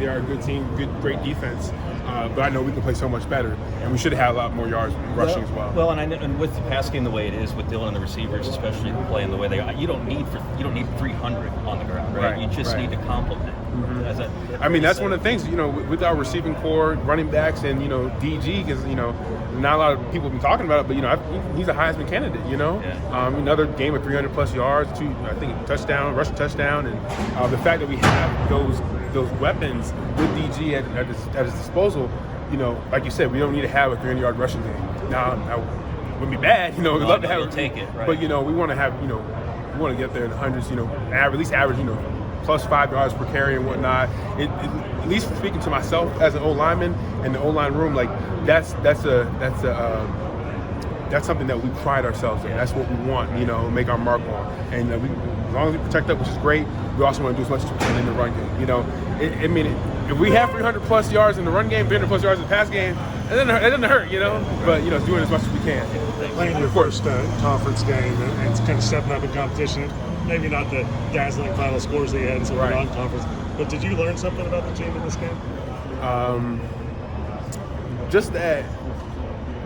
they are a good team, great defense. But I know we can play so much better, and we should have had a lot more yards rushing as well. Well, and with the pass game the way it is, with Dylan and the receivers, especially playing the way they are, you don't need 300 on the ground, right? You just need to complement. Mm-hmm. I mean, that's one of the things, with our receiving core, running backs, and DG, because not a lot of people have been talking about it, but he's a Heisman candidate. Another game of 300+ yards, rushing touchdown, and the fact that we have those weapons with DG at his disposal, like you said, we don't need to have a 300-yard rushing game. Now, it wouldn't be bad, we'd love to have it. Take it, right? But we want to have, we want to get there in the hundreds, at least average, plus 5 yards per carry and whatnot. At least speaking to myself as an O-lineman in the O-line room, like that's something that we pride ourselves in. That's what we want, make our mark on. And as long as we protect that, which is great, we also want to do as much as we can in the run game. If we have 300+ yards in the run game, 300+ yards in the pass game, it doesn't hurt, But doing as much as we can. Playing your first conference game and kind of stepping up in competition. Maybe not the dazzling final scores that you had in some non-conference, but did you learn something about the team in this game? Just that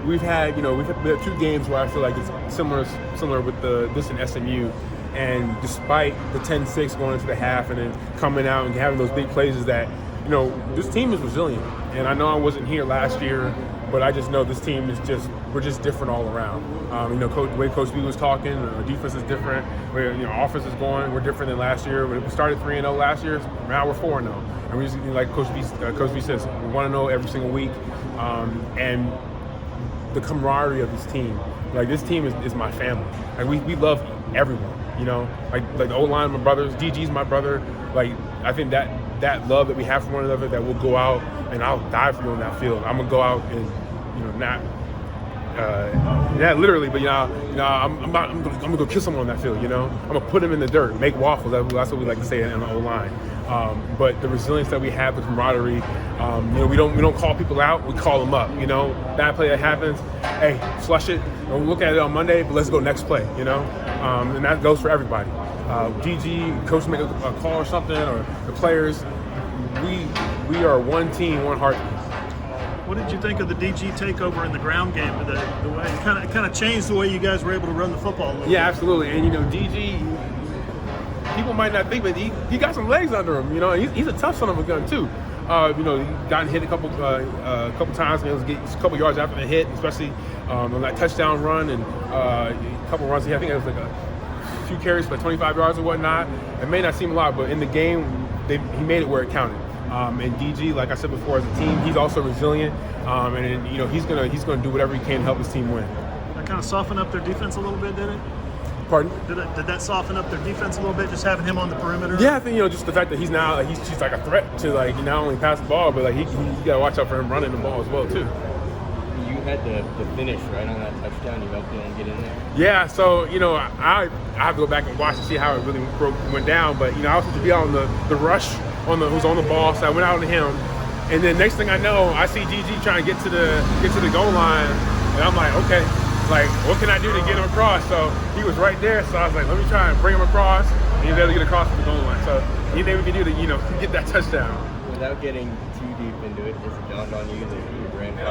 we've had 2 games where I feel like it's similar with this and SMU, and despite the 10-6 going into the half and then coming out and having those big plays, is that this team is resilient. And I know I wasn't here last year, but I just know this team is we're just different all around. The way Coach B was talking, our defense is different. Where offense is going, we're different than last year. When we started 3-0 last year, now we're 4-0, and we just like Coach B says, we want to know every single week, and the camaraderie of this team. Like this team is my family. Like we love everyone. Like the O-line, my brothers, DG's my brother. Like I think that love that we have for one another, that we'll go out and I'll die for you on that field. I'm gonna go out and not literally, but I'm gonna go kill someone on that field. I'm gonna put him in the dirt, make waffles. That's what we like to say in the O-line. But the resilience that we have, the camaraderie, we don't call people out, we call them up. Bad play that happens, hey, flush it. Don't look at it on Monday, but let's go next play. And that goes for everybody. DG, coach make a call or something, or the players. We are one team, one heartbeat. What did you think of the DG takeover in the ground game today? The way it kind of changed the way you guys were able to run the football a little bit. Absolutely. And DG, people might not think, but he got some legs under him. He's a tough son of a gun too. He gotten hit a couple times, and it was a couple yards after the hit, especially on that touchdown run and a couple runs. I think it was like a few carries for 25 yards or whatnot. It may not seem a lot, but in the game, he made it where it counted. And DG, like I said before, as a team, he's also resilient, and he's gonna do whatever he can to help his team win. That kind of softened up their defense a little bit, did it? Pardon? Did that soften up their defense a little bit, just having him on the perimeter? Yeah, I think just the fact that he's now he's like a threat to not only pass the ball, but you gotta watch out for him running the ball as well too. You had the finish right on that touchdown. You helped him get in there. Yeah, so I have to go back and watch to see how it really went down. But I was supposed to be on the rush who's on the ball, so I went out to him, and then next thing I know, I see DG trying to get to the goal line, and I'm like, okay, like what can I do to get him across? So he was right there, so I was like, let me try and bring him across, and he was able to get across to the goal line. So anything we can do to get that touchdown. Without getting too deep into it, just it dawned on you that you